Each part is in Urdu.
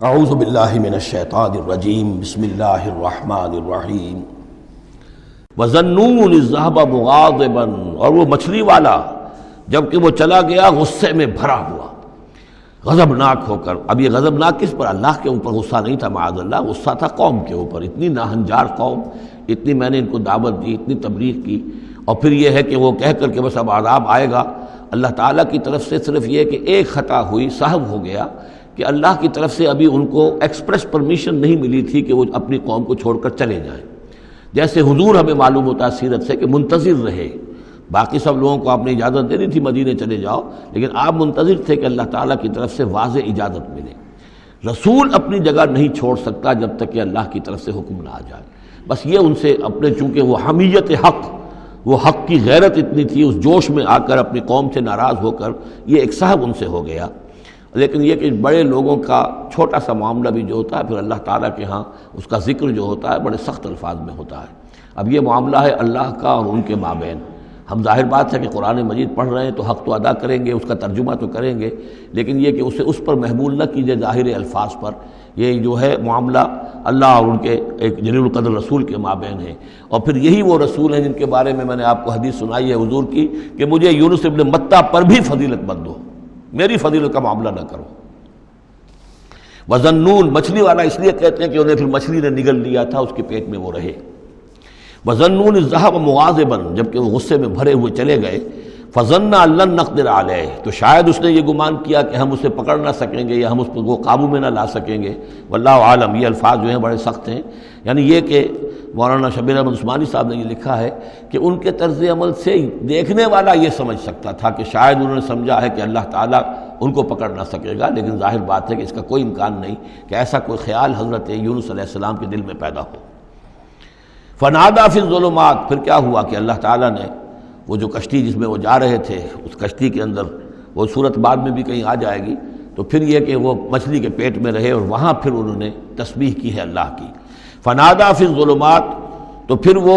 اعوذ باللہ من الشیطان الرجیم بسم اللہ الرحمن الرحیم وَظَنُّونِ الذَّهَبَ مُغَاضِبًا، اور وہ مچھلی والا جبکہ وہ چلا گیا غصے میں بھرا ہوا، غضبناک ہو کر۔ اب یہ غضبناک کس پر؟ اللہ کے اوپر غصہ نہیں تھا معاذ اللہ، غصہ تھا قوم کے اوپر۔ اتنی ناہنجار قوم، اتنی میں نے ان کو دعوت دی، اتنی تبلیغ کی، اور پھر یہ ہے کہ وہ کہہ کر کے بس اب عذاب آئے گا۔ اللہ تعالیٰ کی طرف سے صرف یہ کہ ایک خطا ہوئی، سہو ہو گیا کہ اللہ کی طرف سے ابھی ان کو ایکسپریس پرمیشن نہیں ملی تھی کہ وہ اپنی قوم کو چھوڑ کر چلے جائیں۔ جیسے حضور ہمیں معلوم ہوتا ہے سیرت سے کہ منتظر رہے، باقی سب لوگوں کو آپ نے اجازت دے دی تھی مدینے چلے جاؤ، لیکن آپ منتظر تھے کہ اللہ تعالیٰ کی طرف سے واضح اجازت ملے۔ رسول اپنی جگہ نہیں چھوڑ سکتا جب تک کہ اللہ کی طرف سے حکم نہ آ جائے۔ بس یہ ان سے اپنے، چونکہ وہ حمیت حق، وہ حق کی غیرت اتنی تھی، اس جوش میں آ کر اپنی قوم سے ناراض ہو کر یہ ایک صاحب ان سے ہو گیا۔ لیکن یہ کہ بڑے لوگوں کا چھوٹا سا معاملہ بھی جو ہوتا ہے پھر اللہ تعالیٰ کے ہاں اس کا ذکر جو ہوتا ہے بڑے سخت الفاظ میں ہوتا ہے۔ اب یہ معاملہ ہے اللہ کا اور ان کے مابین۔ ہم ظاہر بات ہے کہ قرآن مجید پڑھ رہے ہیں تو حق تو ادا کریں گے، اس کا ترجمہ تو کریں گے، لیکن یہ کہ اسے اس پر محمول نہ کیجیے ظاہر الفاظ پر۔ یہ جو ہے معاملہ اللہ اور ان کے ایک جلیل القدر رسول کے مابین ہے، اور پھر یہی وہ رسول ہیں جن کے بارے میں نے آپ کو حدیث سنائی ہے حضور کی کہ مجھے یونس ابن متیٰ پر بھی فضیلت مت دو، میری فضیلت کا معاملہ نہ کرو۔ وَظَنُّونَ، مچھلی والا اس لیے کہتے ہیں کہ انہیں پھر مچھلی نے نگل لیا تھا، اس کے پیٹ میں وہ رہے۔ وَظَنُّونَ الذَّهَبَ مُغَاضِبًا، جبکہ وہ غصے میں بھرے ہوئے چلے گئے۔ فَظَنَّ أَن لَّن نَّقْدِرَ عَلَيْهِ، تو شاید اس نے یہ گمان کیا کہ ہم اسے پکڑ نہ سکیں گے یا ہم اس کو قابو میں نہ لا سکیں گے۔ واللہ عالم، یہ الفاظ جو ہیں بڑے سخت ہیں، یعنی یہ کہ مولانا شبیر احمد عثمانی صاحب نے یہ لکھا ہے کہ ان کے طرز عمل سے دیکھنے والا یہ سمجھ سکتا تھا کہ شاید انہوں نے سمجھا ہے کہ اللہ تعالیٰ ان کو پکڑ نہ سکے گا، لیکن ظاہر بات ہے کہ اس کا کوئی امکان نہیں کہ ایسا کوئی خیال حضرت یونس علیہ السلام کے دل میں پیدا ہو۔ فنادیٰ فی الظلمات، پھر کیا ہوا کہ اللہ تعالیٰ نے وہ جو کشتی جس میں وہ جا رہے تھے، اس کشتی کے اندر وہ صورت بعد میں بھی کہیں آ جائے گی، تو پھر یہ کہ وہ مچھلی کے پیٹ میں رہے اور وہاں پھر انہوں نے تسبیح کی ہے اللہ کی۔ فنادیٰ فی الظلمات، تو پھر وہ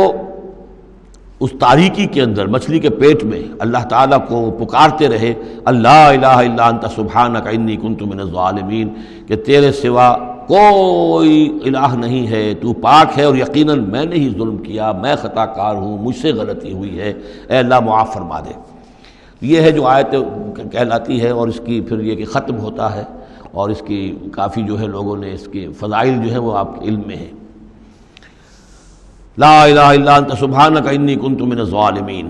اس تاریکی کے اندر مچھلی کے پیٹ میں اللہ تعالیٰ کو پکارتے رہے، اللہ الہ الا انت سبحانک انی کنت من الظالمین، کہ تیرے سوا کوئی الہ نہیں ہے، تو پاک ہے اور یقیناً میں نے ہی ظلم کیا، میں خطا کار ہوں، مجھ سے غلطی ہوئی ہے، اے اللہ معاف فرما دے۔ یہ ہے جو آیت کہلاتی ہے، اور اس کی پھر یہ کہ ختم ہوتا ہے، اور اس کی کافی جو ہے لوگوں نے اس کے فضائل جو ہیں وہ آپ کے علم میں ہیں۔ لا الہ الا انت سبحانک انی کنت من الظالمین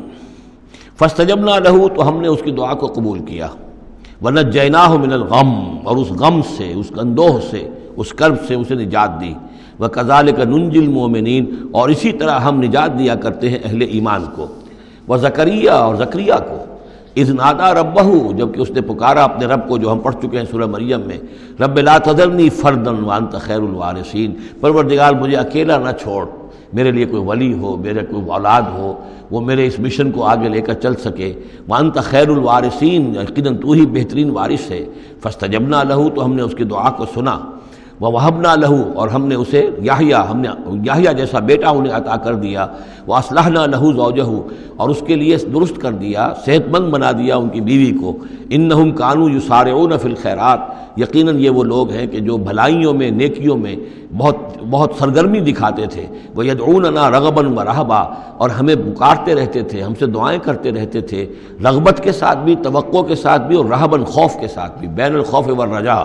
فاستجبنا لہ، تو ہم نے اس کی دعا کو قبول کیا۔ ونجیناہ من الغم، اور اس غم سے، اس اندوہ سے، اس کرب سے اسے نجات دی۔ وکذالک ننجی المؤمنین، اور اسی طرح ہم نجات دیا کرتے ہیں اہل ایمان کو۔ وزکریا، اور زکریا کو، اذ نادیٰ ربہ، جبکہ اس نے پکارا اپنے رب کو، جو ہم پڑھ چکے ہیں سورہ مریم میں، رب لا تذرنی فردا وانت خیر الوارثین، پروردگار مجھے اکیلا نہ چھوڑ، میرے لیے کوئی ولی ہو، میرے کوئی اولاد ہو، وہ میرے اس مشن کو آگے لے کر چل سکے۔ وانت خیر الوارثین، یقیناً تو ہی بہترین وارث ہے۔ فاستجبنا لہ، تو ہم نے اس کی دعا کو سنا۔ ووہبنا لہ، اور ہم نے اسے یحییٰ، ہم نے یحییٰ جیسا بیٹا انہیں عطا کر دیا۔ واصلحنا لہ زوجہ، اور اس کے لیے درست کر دیا، صحت مند بنا دیا ان کی بیوی کو۔ انہم کانوا یسارعون فی الخیرات، یقیناً یہ وہ لوگ ہیں کہ جو بھلائیوں میں، نیکیوں میں بہت سرگرمی دکھاتے تھے۔ وَيَدْعُونَنَا رَغَبًا وَرَهْبًا، اور ہمیں پکارتے رہتے تھے، ہم سے دعائیں کرتے رہتے تھے، رغبت کے ساتھ بھی، توقع کے ساتھ بھی، اور رہباً، خوف کے ساتھ بھی، بین الخوف والرجاء،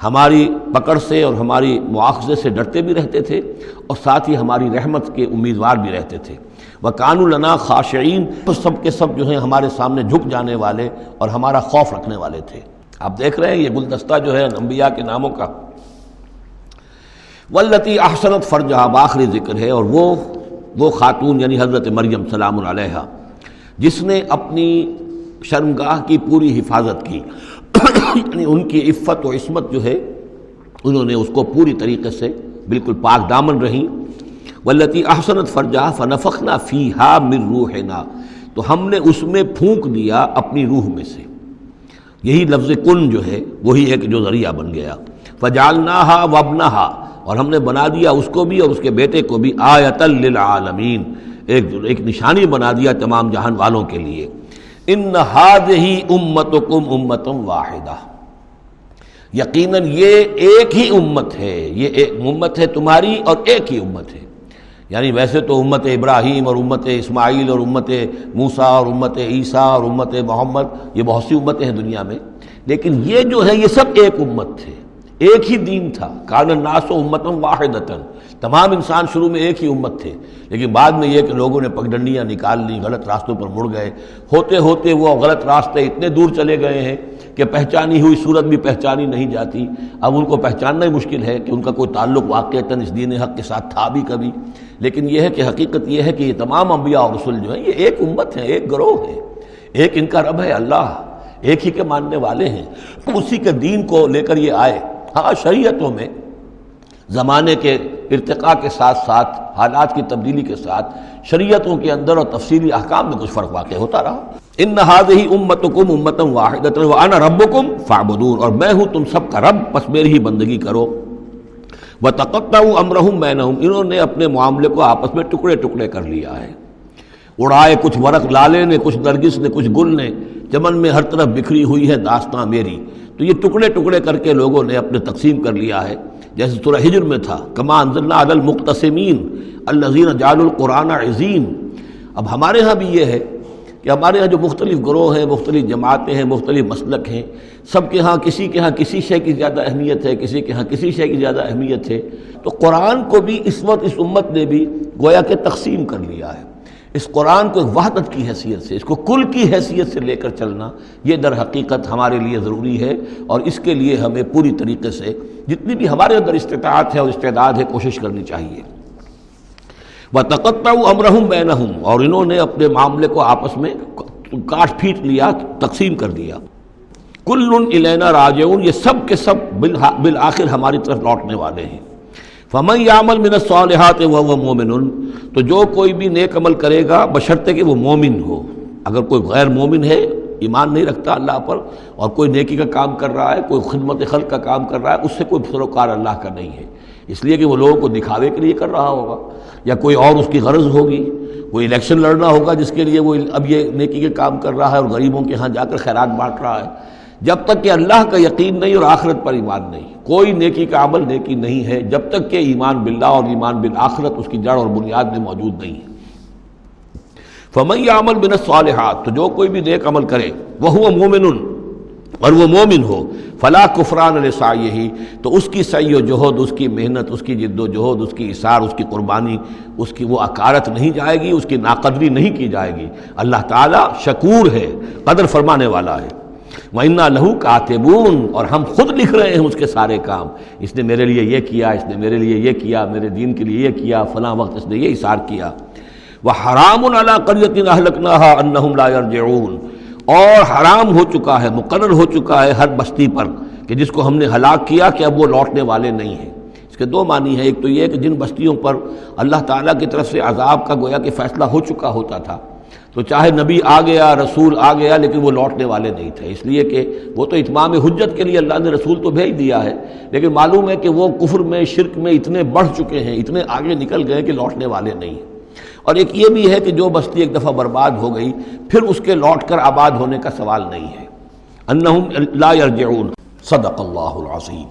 ہماری پکڑ سے اور ہماری مواخذے سے ڈرتے بھی رہتے تھے، اور ساتھ ہی ہماری رحمت کے امیدوار بھی رہتے تھے۔ وَكَانُوا لَنَا خَاشِعِينَ، تو سب کے سب جو ہیں ہمارے سامنے جھک جانے والے اور ہمارا خوف رکھنے والے تھے۔ آپ دیکھ رہے ہیں یہ گلدستہ جو ہے انبیاء کے ناموں کا۔ والتی احسنت فرجہا، آخری ذکر ہے، اور وہ خاتون یعنی حضرت مریم سلام علیہا، جس نے اپنی شرمگاہ کی پوری حفاظت کی، یعنی ان کی عفت و عصمت جو ہے انہوں نے اس کو پوری طریقے سے بالکل پاک دامن رہیں۔ والتی احسنت فرجہا فنفخنا فیہا من روحنا، تو ہم نے اس میں پھونک دیا اپنی روح میں سے۔ یہی لفظ کن جو ہے وہی ایک جو ذریعہ بن گیا۔ فجعلناہا وابنہا، اور ہم نے بنا دیا اس کو بھی اور اس کے بیٹے کو بھی آیۃ للعالمین، ایک نشانی بنا دیا تمام جہان والوں کے لیے۔ ان ھذہ امتکم امۃ واحدہ، یقیناً یہ ایک ہی امت ہے، یہ ایک امت ہے تمہاری اور ایک ہی امت ہے۔ یعنی ویسے تو امت ابراہیم اور امت اسماعیل اور امت موسیٰ اور امت عیسیٰ اور امت محمد، یہ بہت سی امتیں ہیں دنیا میں، لیکن یہ جو ہے یہ سب ایک امت تھے، ایک ہی دین تھا۔ کان الناس امۃ واحدۃ، تمام انسان شروع میں ایک ہی امت تھے، لیکن بعد میں یہ کہ لوگوں نے پگڈنڈیاں نکال لی، غلط راستوں پر مڑ گئے، ہوتے ہوتے وہ غلط راستے اتنے دور چلے گئے ہیں کہ پہچانی ہوئی صورت بھی پہچانی نہیں جاتی۔ اب ان کو پہچاننا ہی مشکل ہے کہ ان کا کوئی تعلق واقعتاً اس دین حق کے ساتھ تھا بھی کبھی، لیکن یہ ہے کہ حقیقت یہ ہے کہ یہ تمام انبیاء اور رسل جو ہیں یہ ایک امت ہیں، ایک گروہ ہے، ایک ان کا رب ہے اللہ، ایک ہی کے ماننے والے ہیں، اسی کے دین کو لے کر یہ آئے۔ ہاں شریعتوں میں زمانے کے ارتقاء کے ساتھ ساتھ، حالات کی تبدیلی کے ساتھ، شریعتوں کے اندر اور تفصیلی احکام میں کچھ فرق واقع ہوتا رہا۔ ان ھذہ امتکم امۃ واحدۃ وانا ربکم فاعبدون، اور میں ہوں تم سب کا رب، بس میری ہی بندگی کرو۔ وتقطعوا امرهم بینہم، انہوں نے اپنے معاملے کو آپس میں ٹکڑے ٹکڑے کر لیا ہے، اڑائے کچھ ورق لالے نے، کچھ نرگس نے، کچھ گل نے، چمن میں ہر طرف بکھری ہوئی ہے داستاں میری۔ تو یہ ٹکڑے ٹکڑے کر کے لوگوں نے اپنے تقسیم کر لیا ہے، جیسے سورہ ہجر میں تھا کما انزلنا علی المقتسمین الذین جعلوا القرآن عظیم۔ اب ہمارے ہاں بھی یہ ہے کہ ہمارے ہاں جو مختلف گروہ ہیں، مختلف جماعتیں ہیں، مختلف مسلک ہیں، سب کے ہاں کسی شے کی زیادہ اہمیت ہے، کسی کے ہاں کسی شے کی زیادہ اہمیت ہے۔ تو قرآن کو بھی اس وقت اس امت نے بھی گویا کہ تقسیم کر لیا ہے۔ اس قرآن کو ایک وحدت کی حیثیت سے، اس کو کل کی حیثیت سے لے کر چلنا، یہ در حقیقت ہمارے لیے ضروری ہے، اور اس کے لیے ہمیں پوری طریقے سے جتنی بھی ہمارے اندر استطاعت ہے اور استعداد ہے کوشش کرنی چاہیے۔ وَتَقَطَّعُوا أَمْرَهُمْ بَيْنَهُمْ، اور انہوں نے اپنے معاملے کو آپس میں کاٹ پھینٹ لیا، تقسیم کر دیا۔ كُلٌّ إِلَيْنَا راجعون، یہ سب کے سب بالآخر ہماری طرف لوٹنے والے ہیں۔ فَمَن يَعْمَلْ مِنَ الصَّالِحَاتِ وَهُوَ مُؤْمِنٌ، تو جو کوئی بھی نیک عمل کرے گا بشرطے کہ وہ مومن ہو۔ اگر کوئی غیر مومن ہے، ایمان نہیں رکھتا اللہ پر، اور کوئی نیکی کا کام کر رہا ہے، کوئی خدمت خلق کا کام کر رہا ہے، اس سے کوئی سروکار اللہ کا نہیں ہے، اس لیے کہ وہ لوگوں کو دکھاوے کے لیے کر رہا ہوگا، یا کوئی اور اس کی غرض ہوگی، کوئی الیکشن لڑنا ہوگا جس کے لیے وہ اب یہ نیکی کے کام کر رہا ہے اور غریبوں کے ہاں جا کر خیرات بانٹ رہا ہے۔ جب تک کہ اللہ کا یقین نہیں اور آخرت پر ایمان نہیں، کوئی نیکی کا عمل نیکی نہیں ہے جب تک کہ ایمان باللہ اور ایمان بالآخرت اس کی جڑ اور بنیاد میں موجود نہیں ہے۔ فَمَن يَعْمَلْ مِنَ الصَّالِحَاتِ، تو جو کوئی بھی نیک عمل کرے، وَهُوَ مُؤْمِنٌ، اور وہ مومن ہو، فَلَا كُفْرَانَ لِسَعْيِهِ، تو اس کی سعی و جہد، اس کی محنت، اس کی جد و جہد، اس کی ایثار، اس کی قربانی، اس کی وہ اکارت نہیں جائے گی، اس کی ناقدری نہیں کی جائے گی۔ اللہ تعالیٰ شکور ہے، قدر فرمانے والا ہے۔ وَإِنَّا لَهُ كَاتِبُونَ، اور ہم خود لکھ رہے ہیں اس کے سارے کام، اس نے میرے لیے یہ کیا، اس نے میرے لیے یہ کیا، میرے دین کے لیے یہ کیا، فلاں وقت اس نے یہ ایثار کیا۔ وَحَرَامٌ عَلَىٰ قَرْيَةٍ أَهْلَكْنَاهَا أَنَّهُمْ لَا يَرْجِعُونَ، اور حرام ہو چکا ہے، مقرر ہو چکا ہے ہر بستی پر کہ جس کو ہم نے ہلاک کیا کہ اب وہ لوٹنے والے نہیں ہیں۔ اس کے دو معنی ہیں، ایک تو یہ کہ جن بستیوں پر اللہ تعالیٰ کی طرف سے عذاب کا گویا کہ فیصلہ ہو چکا ہوتا تھا، تو چاہے نبی آ گیا، رسول آ گیا، لیکن وہ لوٹنے والے نہیں تھے، اس لیے کہ وہ تو اتمام حجت کے لیے اللہ نے رسول تو بھیج دیا ہے، لیکن معلوم ہے کہ وہ کفر میں، شرک میں اتنے بڑھ چکے ہیں، اتنے آگے نکل گئے کہ لوٹنے والے نہیں ہیں۔ اور ایک یہ بھی ہے کہ جو بستی ایک دفعہ برباد ہو گئی پھر اس کے لوٹ کر آباد ہونے کا سوال نہیں ہے۔ انہم لا یرجعون۔ صدق اللہ العظیم۔